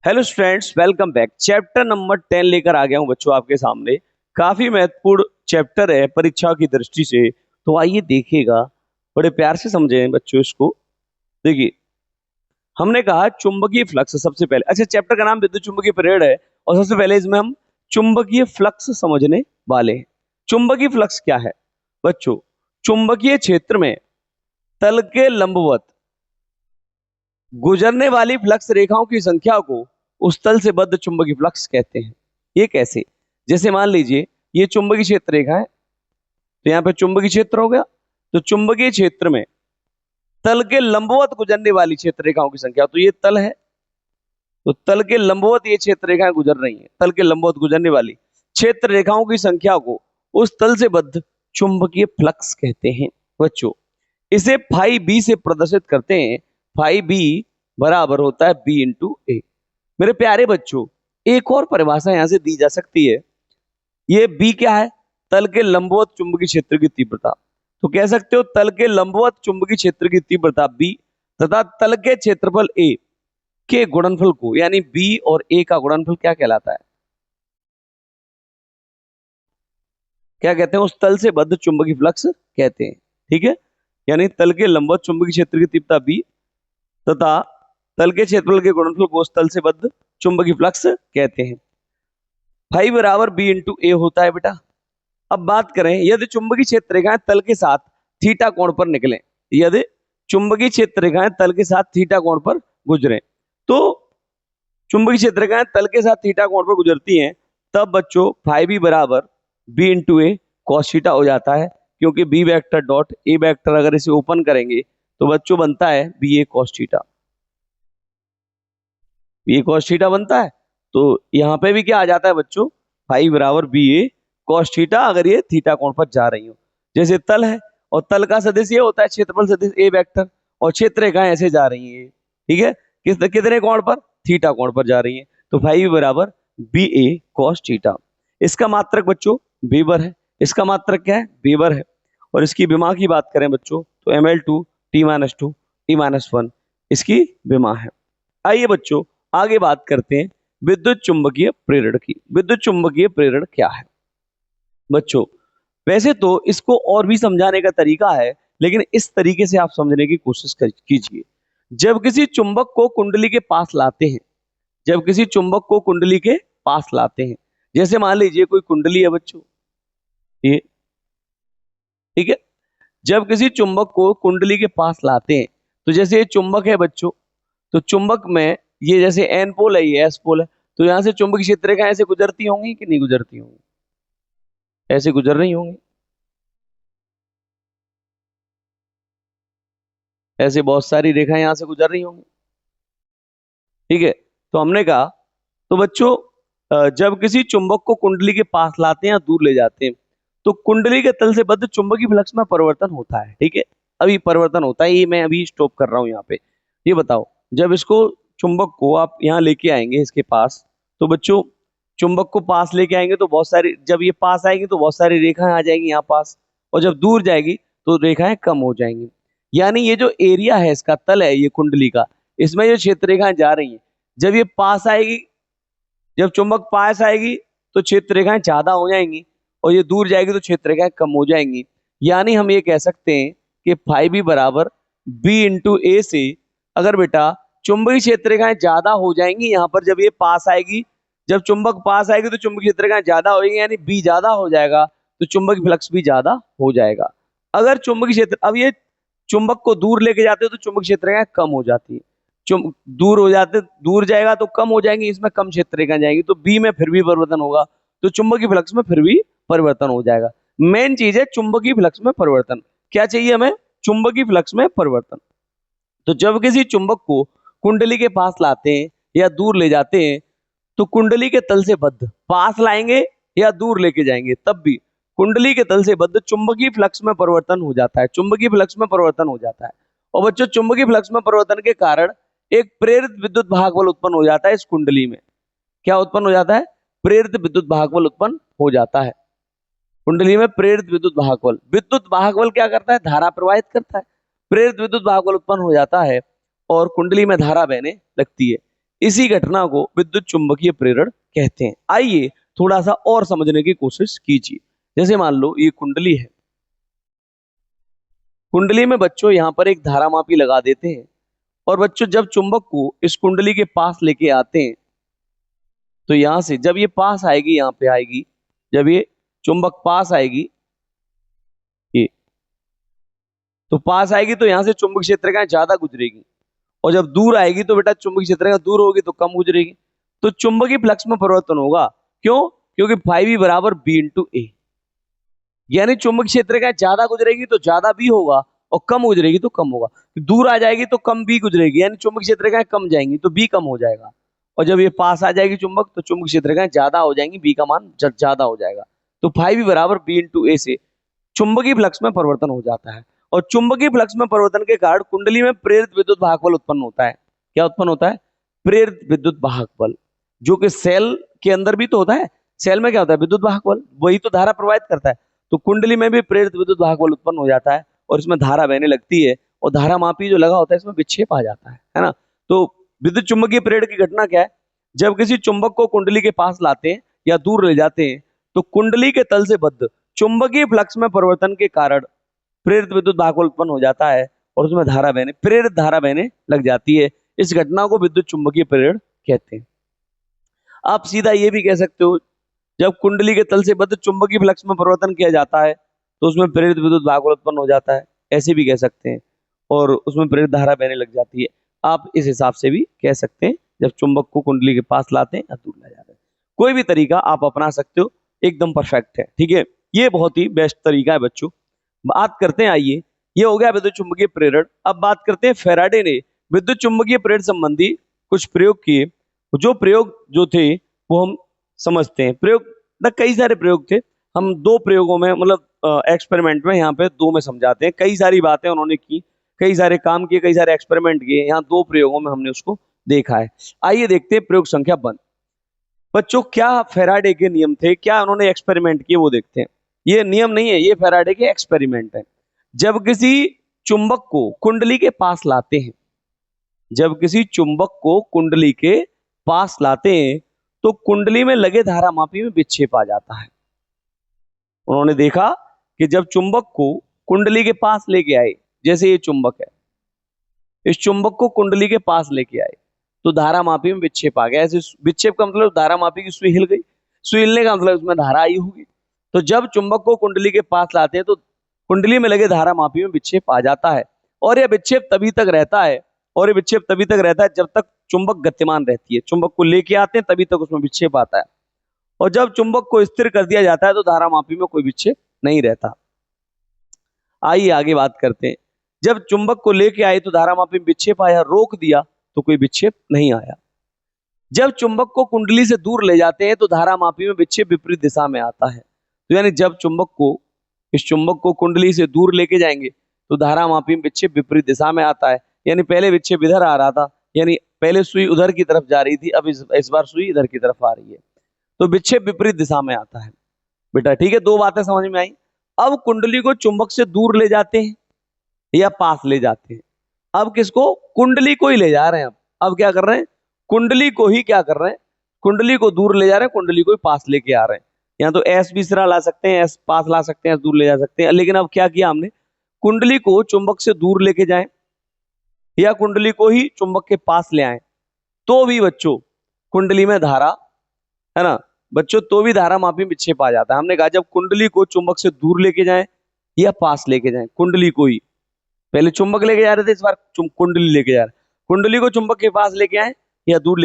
Hello students, welcome back. Chapter number 10 लेकर आ गया हूं बच्चों आपके सामने। काफी महत्वपूर्ण चैप्टर है परीक्षा की दृष्टि से। तो आइए देखिएगा, बड़े प्यार से समझें बच्चों इसको। देखिए, हमने कहा चुंबकीय फ्लक्स सबसे पहले। अच्छा, चैप्टर का नाम विद्युत चुंबकीय प्रेरण है और सबसे पहले इसमें हम चुंबकीय फ्लक्स समझने वाले हैं। चुंबकीय फ्लक्स क्या है बच्चों? चुंबकीय क्षेत्र में तल के लंबवत गुजरने वाली फ्लक्स रेखाओं की संख्या को उस तल से बद्ध चुंबकीय फ्लक्स कहते हैं। ये कैसे? जैसे मान लीजिए ये चुंबकीय क्षेत्र रेखा है, तो यहाँ पे चुंबकीय क्षेत्र हो गया। तो चुंबकीय क्षेत्र में तल के लंबवत गुजरने वाली क्षेत्र रेखाओं की संख्या, तो ये तल है, तो तल के लंबवत ये क्षेत्र रेखाएं गुजर रही हैं। तल के लंबवत गुजरने वाली क्षेत्र रेखाओं की संख्या को उस तल से बद्ध चुंबकीय फ्लक्स कहते हैं बच्चों। इसे फाई बी से प्रदर्शित करते हैं। फाई बी बराबर होता है बी इंटू ए। मेरे प्यारे बच्चों, एक और परिभाषा यहां से दी जा सकती है। ये बी क्या है? तल के लंबवत चुंबकीय क्षेत्र की तीव्रता। तो कह सकते हो तल के लंबवत चुंबकीय क्षेत्र की तीव्रता बी तथा तल के क्षेत्रफल ए के गुणनफल को, यानी बी और ए का गुणनफल क्या कहलाता है? क्या कहते हैं? उस तल से बद्ध चुंबकीय फ्लक्स कहते हैं। ठीक है, यानी तल के लंबवत चुंबकीय क्षेत्र की तीव्रता बी तथा तल के क्षेत्रफल के गुणनफल को उस तल से बद्ध चुंबकीय फ्लक्स कहते हैं। फाई बराबर बी इंटू ए होता है बेटा। अब बात करें, यदि चुंबकीय क्षेत्र रेखाएं तल के साथ थीटा कोण पर निकले, यदि चुंबकीय क्षेत्र रेखाएं तल के साथ थीटा कोण पर गुजरे, तो चुंबकीय क्षेत्र रेखाएं तल के साथ थीटा कोण पर गुजरती हैं, तब बच्चों फाई बी बराबर B into A cos theta हो जाता है। क्योंकि B vector dot A vector अगर इसे ओपन करेंगे तो बच्चों बनता है B A cos theta. B cos theta बनता है। तो यहाँ पे भी क्या आ जाता है बच्चों? फाई बराबर बी ए कॉस थीटा, अगर ये थीटा कोण पर जा रही हो। जैसे तल है और तल का सदिश ये होता है क्षेत्रफल सदिश ए वेक्टर, और क्षेत्र रेखाएं ऐसे जा रही है। ठीक है, कितने कोण पर? थीटा कोण पर जा रही है। तो फाई बराबर बी ए कॉस थीटा। इसका मात्रक बच्चों वेबर है। इसका मात्रक क्या है? वेबर है। और इसकी विमा की बात करें बच्चों तो M L two T minus two T minus one इसकी विमा है। आइए बच्चों आगे बात करते हैं विद्युत चुंबकीय प्रेरण की। विद्युत चुंबकीय प्रेरण क्या है बच्चों? वैसे तो इसको और भी समझाने का तरीका है, लेकिन इस तरीके से आप समझने की कोशिश कीजिए। जब किसी चुंबक को कुंडली के पास लाते हैं, जब किसी चुंबक को कुंडली के पास लाते हैं, जैसे मान लीजिए कोई कुंडली है बच्चों, ये ठीक है। जब किसी चुंबक को कुंडली के पास लाते हैं, तो जैसे ये चुंबक है बच्चों, तो चुंबक में ये जैसे एन पोल है, ये एस पोल है, तो यहां से चुंबकीय क्षेत्र रेखाएं ऐसे गुजरती होंगी कि नहीं गुजरती होंगी? ऐसे गुजर रही होंगी। ऐसे बहुत सारी रेखाएं यहां से गुजर रही होंगी। ठीक है, तो हमने कहा, तो बच्चों जब किसी चुंबक को कुंडली के पास लाते हैं या दूर ले जाते हैं, तो कुंडली के तल से बद्ध चुंबकीय फ्लक्स में परिवर्तन होता है। ठीक है, अभी परिवर्तन होता है, ये मैं अभी स्टॉप कर रहा हूं यहाँ पे। ये बताओ, जब इसको चुंबक को आप यहाँ लेके आएंगे इसके पास, तो बच्चों चुंबक को पास लेके आएंगे तो बहुत सारी, जब ये पास आएगी तो बहुत सारी रेखाएं आ जाएंगी यहाँ पास, और जब दूर जाएगी तो रेखाएं कम हो जाएंगी। यानी ये जो एरिया है, इसका तल है ये कुंडली का, इसमें जो क्षेत्र रेखाएं जा रही हैं, जब ये पास आएगी, जब चुंबक पास आएगी तो क्षेत्र रेखाएं ज्यादा हो जाएंगी, और ये दूर जाएगी तो क्षेत्र रेखाएं कम हो जाएंगी। यानी हम ये कह सकते हैं कि फाई बी बराबर बी इंटू ए से, अगर बेटा चुंबकीय क्षेत्र रेखाएं ज्यादा हो जाएंगी यहाँ पर, जब ये पास आएगी, जब चुंबक पास आएगी तो चुंबकीय क्षेत्र रेखाएं ज्यादा होगी, यानी बी ज्यादा हो जाएगा, तो चुंबकीय फ्लक्स भी ज्यादा हो जाएगा। अगर चुंबकीय क्षेत्र, अब ये चुंबक को दूर लेके जाते हो तो चुंबकीय क्षेत्र रेखाएं कम हो जाती है। दूर हो जाते, दूर जाएगा तो कम हो जाएंगी, इसमें कम क्षेत्र रेखाएं जाएंगी, तो बी में फिर भी परिवर्तन होगा, तो चुंबकीय फ्लक्स में फिर भी परिवर्तन हो जाएगा। मेन चीज है चुंबकीय फ्लक्स में परिवर्तन। क्या चाहिए हमें? चुंबकीय फ्लक्स में परिवर्तन। तो जब किसी चुंबक को कुंडली के पास लाते हैं या दूर ले जाते हैं, तो कुंडली के तल से बद्ध, पास लाएंगे या दूर लेके जाएंगे, तब भी कुंडली के तल से बद्ध चुंबकीय फ्लक्स में परिवर्तन हो जाता है। चुंबकीय फ्लक्स में परिवर्तन हो जाता है, और बच्चों चुंबकीय फ्लक्स में परिवर्तन के कारण एक प्रेरित विद्युत भाग बल उत्पन्न हो जाता है इस कुंडली में। क्या उत्पन्न हो जाता है? प्रेरित विद्युत भाग बल उत्पन्न हो जाता है कुंडली में। प्रेरित विद्युत भाग बल, विद्युत भाग बल क्या करता है? धारा प्रवाहित करता है। प्रेरित विद्युत भाग बल उत्पन्न हो जाता है और कुंडली में धारा बहने लगती है। इसी घटना को विद्युत चुंबकीय प्रेरण कहते हैं। आइए थोड़ा सा और समझने की कोशिश कीजिए। जैसे मान लो ये कुंडली है, कुंडली में बच्चों यहाँ पर एक धारामापी लगा देते हैं, और बच्चों जब चुंबक को इस कुंडली के पास लेके आते हैं तो यहां से जब ये पास आएगी, यहाँ पे आएगी, जब ये चुंबक पास आएगी, ये तो पास आएगी तो यहां से चुंबक क्षेत्र का ज्यादा गुजरेगी, और जब दूर आएगी तो बेटा चुंबकीय क्षेत्र का दूर होगी तो कम गुजरेगी। तो चुंबकीय फ्लक्स में परिवर्तन होगा। क्यों? क्योंकि फाइव ई बराबर बी इंटू ए, यानी चुंबकीय क्षेत्र का ज्यादा गुजरेगी तो ज्यादा बी होगा, और कम गुजरेगी तो कम होगा। दूर आ जाएगी तो कम बी गुजरेगी, यानी चुंबकीय क्षेत्र का कम जाएंगी तो बी कम हो जाएगा, और जब ये पास आ जाएगी चुंबक तो चुंबकीय क्षेत्र का ज्यादा हो जाएंगी, बी का मान ज्यादा हो जाएगा। तो फाइव ई बराबर बी इंटू ए से चुंबकीय फ्लक्स में परिवर्तन हो जाता है, और चुंबकीय फ्लक्स में परिवर्तन के कारण कुंडली में प्रेरित विद्युत वाहक बल उत्पन्न होता है। क्या उत्पन्न होता है? प्रेरित विद्युत वाहक बल, जो कि सेल के अंदर भी तो होता है। सेल में क्या होता है? विद्युत वाहक बल, वही तो धारा प्रवाहित करता है। तो कुंडली में भी प्रेरित विद्युत वाहक बल उत्पन्न हो जाता है, और इसमें धारा बहने लगती है, और धारा मापी जो लगा होता है इसमें विक्षेप आ जाता है ना। तो विद्युत चुंबकीय प्रेरण की घटना क्या है? जब किसी चुंबक को कुंडली के पास लाते हैं या दूर ले जाते हैं तो कुंडली के तल से बद्ध चुंबकीय फ्लक्स में परिवर्तन के कारण प्रेरित विद्युत वाहक बल उत्पन्न हो जाता है, और उसमें धारा बहने, प्रेरित धारा बहने लग जाती है। इस घटना को विद्युत चुंबकीय प्रेरण कहते हैं। आप सीधा ये भी कह सकते हो, जब कुंडली के तल से बद्ध चुंबकीय फ्लक्स में परिवर्तन किया जाता है तो उसमें प्रेरित विद्युत वाहक बल उत्पन्न हो जाता है, ऐसे भी कह सकते हैं, और उसमें प्रेरित धारा बहने लग जाती है। आप इस हिसाब से भी कह सकते हैं, जब चुंबक को कुंडली के पास लाते हैं या दूर ले जाते हैं। कोई भी तरीका आप अपना सकते हो, एकदम परफेक्ट है। ठीक है, ये बहुत ही बेस्ट तरीका है बच्चों। बात करते हैं, आइए, ये हो गया विद्युत चुंबकीय प्रेरण। अब बात करते हैं, फैराडे ने विद्युत चुंबकीय प्रेरण संबंधी कुछ प्रयोग किए। जो प्रयोग जो थे वो हम समझते हैं। प्रयोग ना कई सारे प्रयोग थे, हम दो प्रयोगों में, मतलब एक्सपेरिमेंट में, यहाँ पे दो में समझाते हैं। कई सारी बातें उन्होंने की, कई सारे काम किए, कई सारे एक्सपेरिमेंट किए, यहाँ दो प्रयोगों में हमने उसको देखा है। आइए देखते हैं प्रयोग संख्या 1। बच्चों क्या फैराडे के नियम थे, क्या उन्होंने एक्सपेरिमेंट किए, वो देखते हैं। ये नियम नहीं है, ये फैराडे के एक्सपेरिमेंट है। जब किसी चुंबक को कुंडली के पास लाते हैं, जब किसी चुंबक को कुंडली के पास लाते हैं तो कुंडली में लगे धारामापी में विक्षेप आ जाता है। उन्होंने देखा कि जब चुंबक को कुंडली के पास लेके आए, जैसे ये चुंबक है, इस चुंबक को कुंडली के पास लेके आए तो धारामापी में विक्षेप आ गया। ऐसे विक्षेप का मतलब धारामापी की सुई हिल गई, सुई हिलने का मतलब उसमें धारा आई होगी। तो जब चुंबक को कुंडली के पास लाते हैं तो कुंडली में लगे धारामापी में विक्षेप आ जाता है, और यह विक्षेप तभी तक रहता है, और ये विक्षेप तभी तक रहता है जब तक चुंबक गतिमान रहती है। चुंबक को लेके आते हैं तभी तक उसमें विक्षेप आता है, और जब चुंबक को स्थिर कर दिया जाता है तो धारामापी में कोई विक्षेप नहीं रहता। आइए आगे बात करते हैं। जब चुंबक को लेके आए तो धारामापी में विक्षेप आया, रोक दिया तो कोई विक्षेप नहीं आया। जब चुंबक को कुंडली से दूर ले जाते हैं तो धारामापी में विक्षेप विपरीत दिशा में आता है। तो यानी जब इस चुंबक को कुंडली से दूर लेके जाएंगे तो धारामापी में विक्षेप विपरीत दिशा में आता है। यानी पहले विक्षेप इधर आ रहा था, यानी पहले सुई उधर की तरफ जा रही थी, अब इस बार सुई इधर की तरफ आ रही है, तो विक्षेप विपरीत दिशा में आता है। बेटा ठीक है, दो बातें समझ में आई। अब कुंडली को चुंबक से दूर ले जाते हैं या पास ले जाते हैं। अब किसको? कुंडली को ही ले जा रहे हैं। अब क्या कर रहे हैं? कुंडली को ही क्या कर रहे हैं? कुंडली को दूर ले जा रहे हैं, कुंडली को ही पास लेके आ रहे हैं। यहाँ तो एस भी सिरा ला सकते हैं, एस पास ला सकते हैं, एस दूर ले जा सकते हैं। लेकिन अब क्या किया हमने? कुंडली को चुंबक से दूर लेके जाए या कुंडली को ही चुंबक के पास ले आए तो भी बच्चों कुंडली में धारा, है ना बच्चों, तो भी धारा मापी में विक्षेप आ जाता है। हमने कहा जब कुंडली को चुंबक से दूर लेके जाएं या पास लेके जाएं, कुंडली को ही, पहले चुंबक लेके जा रहे थे, इस बार कुंडली लेके जा रहे हैं। कुंडली को चुंबक के पास लेके आए या दूर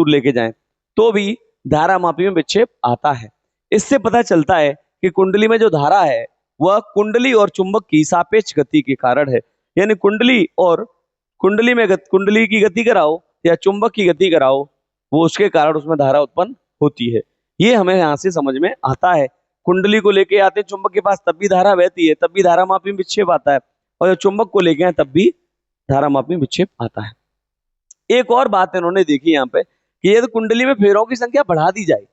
लेके जाएं तो भी धारा मापी में विक्षेप आता है। इससे पता चलता है कि कुंडली में जो धारा है वह कुंडली और चुंबक की सापेक्ष गति के कारण है। यानी कुंडली की गति कराओ या चुंबक की गति कराओ, वो उसके कारण उसमें धारा उत्पन्न होती है। ये हमें यहाँ से समझ में आता है। कुंडली को लेके आते चुंबक के पास तब भी धारा बहती है, तब भी धारा मापी में विक्षेप आता है, और जब चुंबक को लेके आए तब भी धारा मापी में विक्षेप आता है। एक और बात इन्होंने देखी यहाँ पे कि यदि कुंडली में फेरों की संख्या बढ़ा दी जाए,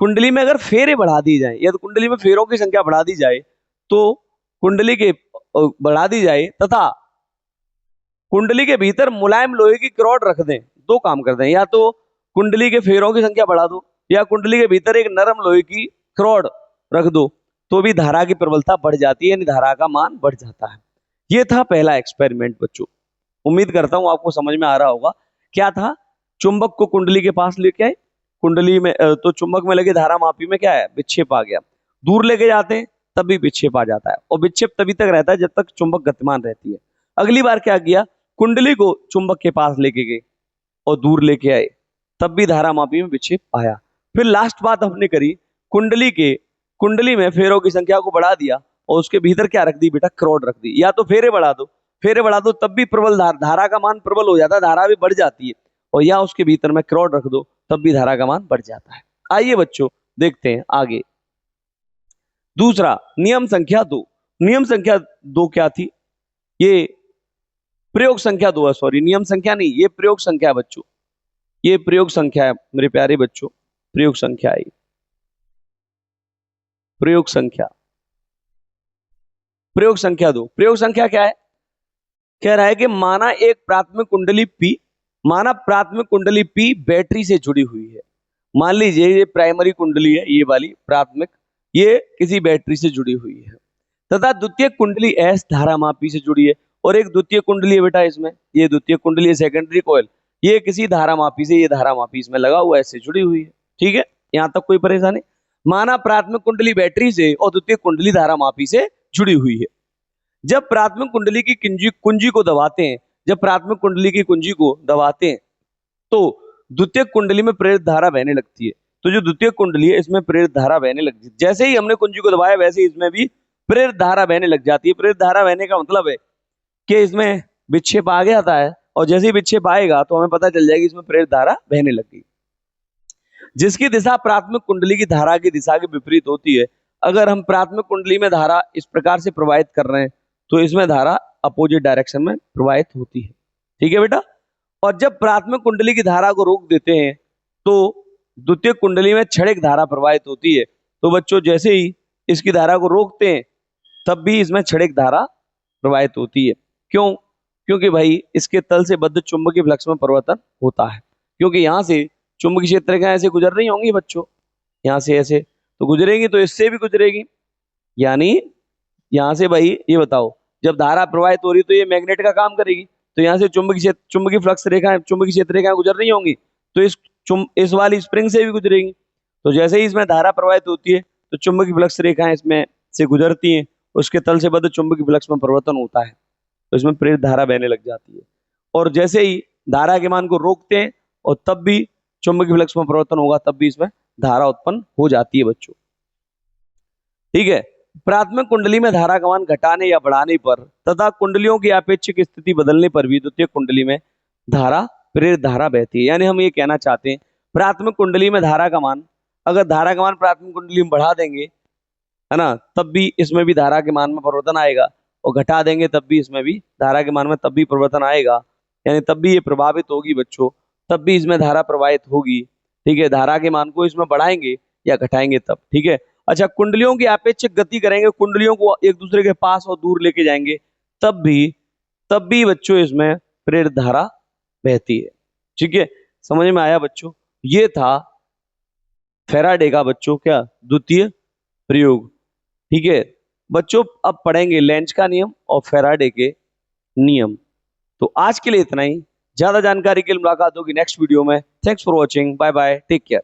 कुंडली में अगर फेरे बढ़ा दी जाए, यदि कुंडली में फेरों की संख्या बढ़ा दी जाए तो कुंडली के बढ़ा दी जाए तथा कुंडली के भीतर मुलायम लोहे की रॉड रख दें, दो काम करते हैं, या तो कुंडली के फेरों की संख्या बढ़ा दो, या कुंडली के भीतर एक नरम लोहे की रॉड रख दो, तो भी धारा की प्रबलता बढ़ जाती है, यानी धारा का मान बढ़ जाता है। ये था पहला एक्सपेरिमेंट बच्चों। उम्मीद करता हूं आपको समझ में आ रहा होगा। क्या था, चुंबक को कुंडली के पास लेके आए, कुंडली में तो चुंबक में लगे धारा मापी में क्या है, विक्षेप आ गया। दूर लेके जाते हैं तब भी विक्षेप आ जाता है, और विक्षेप तभी तक रहता है जब तक चुंबक गतिमान रहती है। अगली बार क्या किया, कुंडली को चुंबक के पास लेके गए और दूर लेके आए, तब भी धारा मापी में विक्षेप आया। फिर लास्ट बात हमने करी, कुंडली में फेरों की संख्या को बढ़ा दिया और उसके भीतर क्या रख दी बेटा, क्रॉड रख दी। या तो फेरे बढ़ा दो तब भी प्रबल धारा का मान प्रबल हो जाता है, धारा भी बढ़ जाती है, और या उसके भीतर में क्रॉड रख दो तब भी धारा का मान बढ़ जाता है। आइए बच्चों देखते हैं आगे। दूसरा नियम संख्या 2। नियम संख्या 2 क्या थी, ये प्रयोग संख्या 2 है, सॉरी नियम संख्या नहीं, ये प्रयोग संख्या है बच्चों, ये प्रयोग संख्या है मेरे प्यारे बच्चों, प्रयोग संख्या है। प्रयोग संख्या 2। प्रयोग संख्या क्या है, कह रहा है कि माना एक प्राथमिक कुंडली P बैटरी से जुड़ी हुई है। मान लीजिए ये प्राइमरी कुंडली है, ये वाली प्राथमिक, ये किसी बैटरी से जुड़ी हुई है, तथा द्वितीय कुंडली S धारामापी से जुड़ी है, और एक द्वितीय कुंडली है बेटा इसमें, ये द्वितीय कुंडली है सेकेंडरी कॉइल, ये किसी धारामापी से, ये धारामापी इसमें लगा हुआ है, इससे जुड़ी हुई है। ठीक है, यहां तक कोई परेशानी। माना प्राथमिक कुंडली बैटरी से और द्वितीय कुंडली धारामापी से जुड़ी हुई है। जब प्राथमिक कुंडली की कुंजी को दबाते हैं, तो द्वितीय कुंडली में प्रेरित धारा बहने लगती है। तो जो द्वितीय कुंडली है इसमें प्रेरित धारा बहने लगती है। जैसे ही हमने कुंजी को दबाया वैसे ही इसमें भी प्रेरित धारा बहने लग जाती है। प्रेरित धारा बहने का मतलब है कि इसमें विक्षेप आ गया है, और जैसे ही विक्षेप आएगा तो हमें पता चल जाएगी इसमें प्रेरित धारा बहने लग गई, जिसकी दिशा प्राथमिक कुंडली की धारा की दिशा के विपरीत होती है। अगर हम प्राथमिक कुंडली में धारा इस प्रकार से प्रवाहित कर रहे हैं तो इसमें धारा अपोजिट डायरेक्शन में प्रवाहित होती है। ठीक है बेटा, और जब प्राथमिक कुंडली की धारा को रोक देते हैं तो द्वितीय कुंडली में क्षणिक धारा प्रवाहित होती है। तो बच्चों जैसे ही इसकी धारा को रोकते हैं तब भी इसमें क्षणिक धारा प्रवाहित होती है। क्यों? क्योंकि भाई इसके तल से बद्ध चुंबकीय फ्लक्स में परिवर्तन होता है, क्योंकि यहाँ से चुंबकीय क्षेत्र रेखाएं ऐसे गुजर रही होंगी बच्चों, यहाँ से ऐसे तो गुजरेगी, तो इससे भी गुजरेगी, यानी यहाँ से भाई ये बताओ, जब धारा प्रवाहित हो रही तो ये मैग्नेट का काम करेगी, तो यहाँ से चुंबकीय फ्लक्स रेखाएं, चुंबकीय क्षेत्र रेखाएं गुजर रही होंगी, तो इस वाली स्प्रिंग से भी गुजरेगी। तो जैसे ही इसमें धारा प्रवाहित होती है तो चुंबकीय फ्लक्स रेखाएं इसमें से गुजरती हैं, उसके तल से बद्ध चुंबकीय फ्लक्स में परिवर्तन होता है, तो इसमें प्रेरित धारा बहने लग जाती है। और जैसे ही धारा के मान को रोकते हैं और तब भी चुंबकीय फ्लक्स में परिवर्तन होगा, तब भी इसमें धारा उत्पन्न हो जाती है बच्चों। ठीक है, प्राथमिक कुंडली में धारा का मान घटाने या बढ़ाने पर तथा कुंडलियों की अपेक्षिक स्थिति बदलने पर भी द्वितीय कुंडली में धारा प्रेरित धारा बहती है। यानी हम ये कहना चाहते हैं, प्राथमिक कुंडली में धारा का मान, अगर धारा का मान प्राथमिक कुंडली में बढ़ा देंगे, है ना, तब भी इसमें भी धारा के मान में परिवर्तन आएगा, और घटा देंगे तब भी इसमें भी धारा के मान में तब भी परिवर्तन आएगा, यानी तब भी ये प्रभावित होगी बच्चों, तब भी इसमें धारा प्रवाहित होगी। ठीक है, धारा के मान को इसमें बढ़ाएंगे या घटाएंगे तब। ठीक है, अच्छा, कुंडलियों की अपेक्षिक गति करेंगे, कुंडलियों को एक दूसरे के पास और दूर लेके जाएंगे, तब भी बच्चों इसमें प्रेरित धारा बहती है। ठीक है, समझ में आया बच्चों? ये था फैराडे का बच्चों क्या द्वितीय प्रयोग। ठीक है बच्चों, अब पढ़ेंगे लेंज का नियम और फैराडे के नियम। तो आज के लिए इतना ही, ज्यादा जानकारी के लिए मुलाकात होगी नेक्स्ट वीडियो में। Thanks for watching, bye bye, take care.